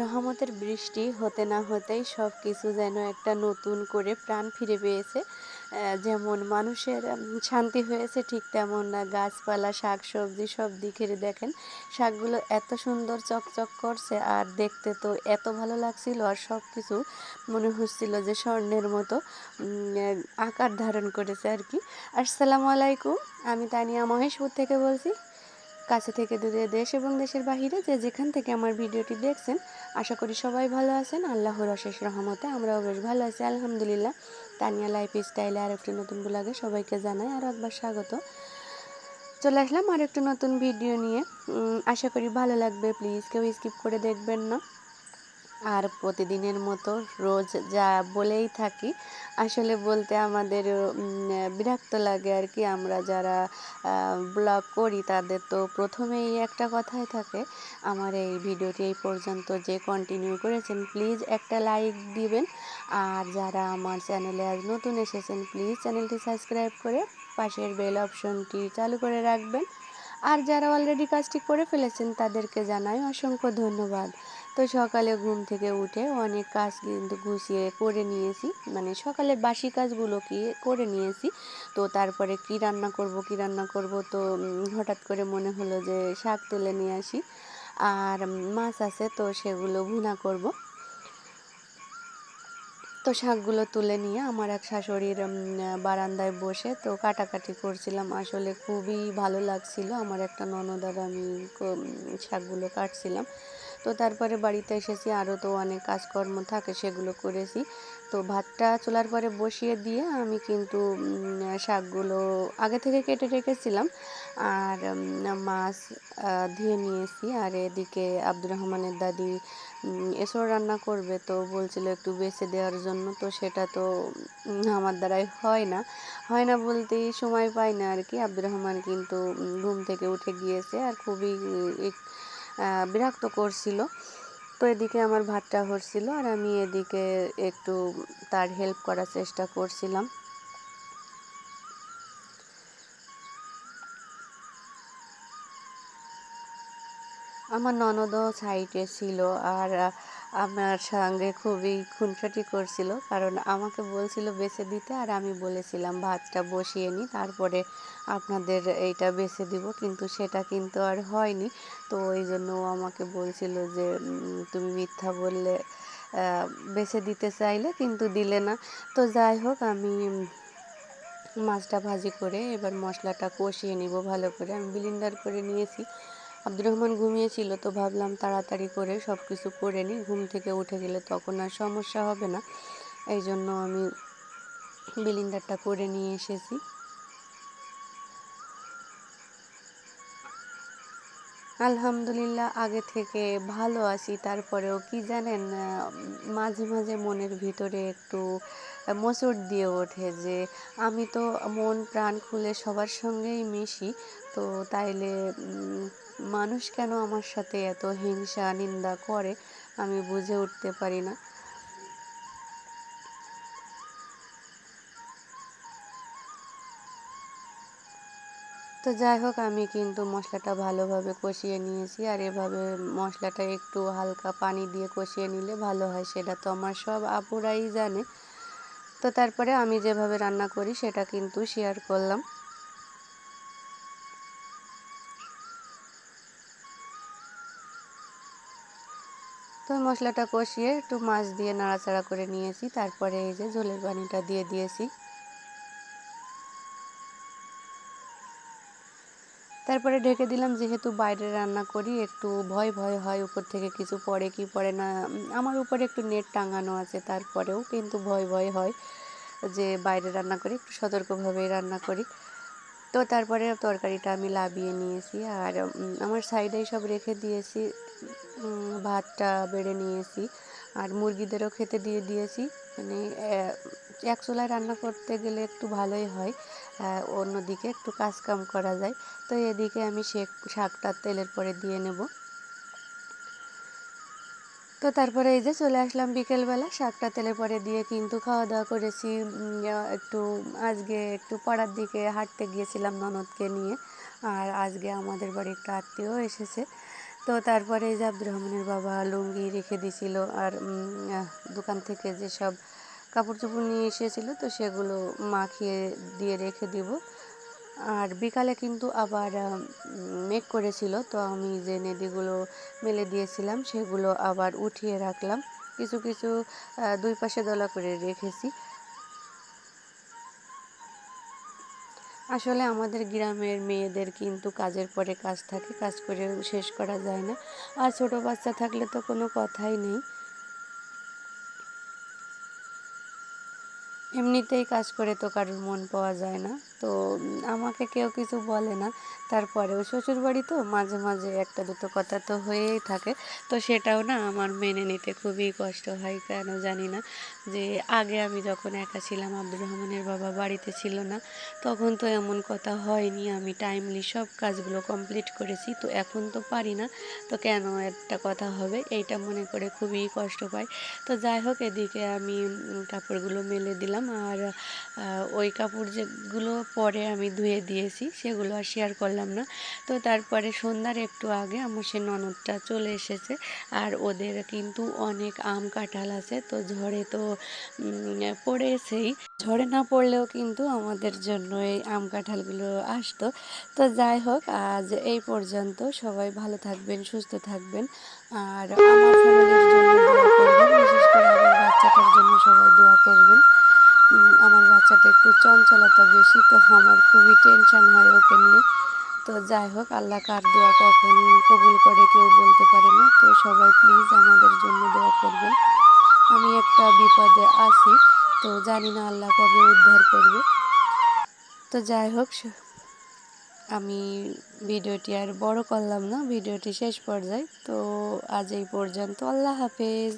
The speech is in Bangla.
রহমতের বৃষ্টি হতে না হতেই সব কিছু যেন একটা নতুন করে প্রাণ ফিরে পেয়েছে। যেমন মানুষের শান্তি হয়েছে, ঠিক তেমন না গাছপালা, শাকসবজি সব দিকের দেখেন শাকগুলো এত সুন্দর চকচক করছে, আর দেখতে তো এত ভালো লাগছিল, আর সব কিছু মনে হচ্ছিল যে স্বর্ণের মতো আকার ধারণ করেছে আর কি। আসসালামু আলাইকুম, আমি তানিয়া মহেশপুর থেকে বলছি। কাছে থেকে দূরে, দেশ এবং দেশের বাহিরে যে যেখান থেকে আমার ভিডিওটি দেখছেন, আশা করি সবাই ভালো আছেন। আল্লাহর অশেষ রহমতে আমরাও বেশ ভালো আছি, আলহামদুলিল্লাহ। তানিয়া লাইফ স্টাইলে আর একটি নতুন ব্লগে সবাইকে জানাই আরও একবার স্বাগত। চলে আসলাম আর একটু নতুন ভিডিও নিয়ে। আশা করি ভালো লাগবে, প্লিজ কেউ স্কিপ করে দেখবেন না। আর প্রতিদিনের মতো রোজ যা বলেই থাকি, আসলে বলতে আমাদের বিরক্ত লাগে আর কি। আমরা যারা ব্লগ করি তাদের তো প্রথমেই একটা কথাই থাকে, আমার এই ভিডিওটি এই পর্যন্ত যে কন্টিনিউ করেছেন প্লিজ একটা লাইক দিবেন, আর যারা আমার চ্যানেলে আজ নতুন এসেছেন প্লিজ চ্যানেলটি সাবস্ক্রাইব করে পাশের বেল অপশনটি চালু করে রাখবেন। আর যারা অলরেডি কাজটি করে ফেলেছেন তাদেরকে জানাই অসংখ্য ধন্যবাদ। তো সকালে ঘুম থেকে উঠে অনেক কাজ কিন্তু গুছিয়ে করে নিয়েছি, মানে সকালের বাসি কাজগুলো কি করে নিয়েছি। তো তারপরে কি রান্না করব, তো হঠাৎ করে মনে হলো যে শাক তুলে নিয়ে আসি, আর মাছ আছে তো সেগুলো ভুনা করব। তো শাকগুলো তুলে নিয়ে আমার এক শাশুড়ির বারান্দায় বসে তো কাটাকাটি করছিলাম, আসলে খুবই ভালো লাগছিল। আমার একটা ননদ আর আমি শাকগুলো কাটছিলাম। তো তারপরে বাড়িতে এসেছি, আরও তো অনেক কাজকর্ম থাকে, সেগুলো করেছি। তো ভাতটা চুলার পরে বসিয়ে দিয়ে আমি কিন্তু শাকগুলো আগে থেকে কেটে রেখেছিলাম, আর মাছ ধুয়ে নিয়েছি। আর এদিকে আব্দুর রহমানের দাদি এসব রান্না করবে, তো বলছিল একটু বেছে দেওয়ার জন্য। তো সেটা তো আমার দ্বারাই হয় না বলতেই সময় পাই না আর কি। আব্দুর রহমান কিন্তু ঘুম থেকে উঠে গিয়েছে আর খুবই বিরক্ত করছিল। তো এদিকে আমার ভাতটা হচ্ছিল আর আমি এদিকে একটু তার হেল্প করার চেষ্টা করছিলাম। আমার ননদও সাইডে ছিল, আর আমার সঙ্গে খুবই খুনসুটি করছিল, কারণ আমাকে বলছিল বেছে দিতে, আর আমি বলেছিলাম ভাতটা বসিয়ে নিই তারপরে আপনাদের এইটা বেছে দিব, কিন্তু সেটা কিন্তু আর হয়নি। তো এই জন্য ও আমাকে বলছিল যে তুমি মিথ্যা বললে, বেছে দিতে চাইলে কিন্তু দিলে না। তো যাই হোক, আমি মাছটা ভাজি করে এবার মশলাটা কষিয়ে নিব ভালো করে। আমি ব্লেন্ডার করে নিয়েছি। আব্দুর রহমান ঘুমিয়েছিল, তো ভাবলাম তাড়াতাড়ি করে সব কিছু করে নিই, ঘুম থেকে উঠে গেলে তখন আর সমস্যা হবে না। এই জন্য আমি ব্লেন্ডারটা করে নিয়ে এসেছি। আলহামদুলিল্লাহ আগে থেকে ভালো আছি, তারপরেও কি জানেন, মাঝে মাঝে মনের ভিতরে একটু মোচড় দিয়ে ওঠে যে আমি তো মন প্রাণ খুলে সবার সঙ্গেই মিশি, তো তাইলে মানুষ কেন আমার সাথে এত হিংসা নিন্দা করে, আমি বুঝে উঠতে পারি না। তো যাই হোক, আমি কিন্তু মশলাটা ভালোভাবে কষিয়ে নিয়েছি, আর এভাবে মশলাটা একটু হালকা পানি দিয়ে কষিয়ে নিলে ভালো হয়, সেটা তো আমার সব আপুরাই জানে। তো তারপরে আমি যেভাবে রান্না করি সেটা কিন্তু শেয়ার করলাম। তো মশলাটা কষিয়ে একটু মাছ দিয়ে নাড়াচাড়া করে নিয়েছি, তারপরে এই যে ঝোলের পানিটা দিয়ে দিয়েছি। তারপরে ঢেকে দিলাম, যেহেতু বাইরে রান্না করি একটু ভয় ভয় হয় উপর থেকে কিছু পড়ে কি পড়ে না। আমার উপরে একটু নেট টাঙানো আছে, তারপরেও কিন্তু ভয় ভয় হয় যে বাইরে রান্না করি, একটু সতর্কভাবেই রান্না করি। তো তারপরে তরকারিটা আমি লাবিয়ে নিয়েছি, আর আমার সাইডেই সব রেখে দিয়েছি। ভাতটা বেড়ে নিয়েছি, আর মুরগিদেরও খেতে দিয়ে দিয়েছি। মানে এক চুলায় রান্না করতে গেলে একটু ভালোই হয়, অন্যদিকে একটু কাজ কাম করা যায়। তো এদিকে আমি শাকটা তেলের পরে দিয়ে নেব। তো তারপরে এই যে চলে আসলাম বিকেলবেলা, শাকটা তেলে পরে দিয়ে কিন্তু খাওয়া দাওয়া করেছি। একটু আজকে একটু পাড়ার দিকে হাঁটতে গিয়েছিলাম ননদকে নিয়ে, আর আজকে আমাদের বাড়ি একটা আত্মীয় এসেছে। তো তারপরে এই যে আব্দুর রহমানের বাবা লুঙ্গি রেখে দিছিল, আর দোকান থেকে যেসব কাপড় চোপড় নিয়ে এসেছিল তো সেগুলো মাখিয়ে দিয়ে রেখে দিব। আর বিকালে কিন্তু আবার মেঘ করেছিল, তো আমি যে নেদিগুলো মেলে দিয়েছিলাম সেগুলো আবার উঠিয়ে রাখলাম, কিছু কিছু দুই পাশে দলা করে রেখেছি। আসলে আমাদের গ্রামের মেয়েদের কিন্তু কাজের পরে কাজ থাকে, কাজ করে শেষ করা যায় না। আর ছোট বাচ্চা থাকলে তো কোনো কথাই নেই, এমনিতেই কাজ করে তো কারোর মন পাওয়া যায় না। তো আমাকে কেউ কিছু বলে না, তারপরেও শ্বশুরবাড়ি তো মাঝে মাঝে একটা দুটো কথা তো হয়েই থাকে। তো সেটাও না আমার মেনে নিতে খুবই কষ্ট হয়, কেন জানি না। যে আগে আমি যখন একা ছিলাম, আব্দুর রহমানের বাবা বাড়িতে ছিল না, তখন তো এমন কথা হয়নি, আমি টাইমলি সব কাজগুলো কমপ্লিট করেছি। তো এখন তো পারি না, তো কেন একটা কথা হবে, এইটা মনে করে খুবই কষ্ট পাই। তো যাই হোক, এদিকে আমি কাপড়গুলো মেলে দিলাম। আর ওই কাপড় যেগুলো পরে আমি ধুয়ে দিয়েছি সেগুলো আর শেয়ার করলাম না। তো তারপরে সন্ধ্যার একটু আগে আমার সে ননদটা চলে এসেছে, আর ওদের কিন্তু অনেক আম কাঁঠাল আছে। তো ঝড়ে তো পড়েছেই, ঝড়ে না পড়লেও কিন্তু আমাদের জন্য এই আম কাঁঠালগুলো আসতো। তো যাই হোক, আজ এই পর্যন্ত। সবাই ভালো থাকবেন, সুস্থ থাকবেন, আর আমার ফ্যামিলির জন্য দোয়া করবেন, বিশেষ করে আমার বাচ্চাটার জন্য সবাই দোয়া করবেন। আমার বাচ্চাটা একটু চঞ্চলতা বেশি, তো আমার খুবই টেনশন হয় ওকে নিয়ে। তো যাই হোক, আল্লাহ কার দোয়া কখন কবুল করে কেউ বলতে পারে না। তো সবাই প্লিজ আমাদের জন্য দোয়া করবেন। আমি একটা বিপদে আছি, তো জানি না আল্লাহ কবে উদ্ধার করবে। তো যাই হোক, আমি ভিডিওটি আর বড় করলাম না, ভিডিওটি শেষ পর্যায়ে। তো আজ এই পর্যন্ত, আল্লাহ হাফেজ।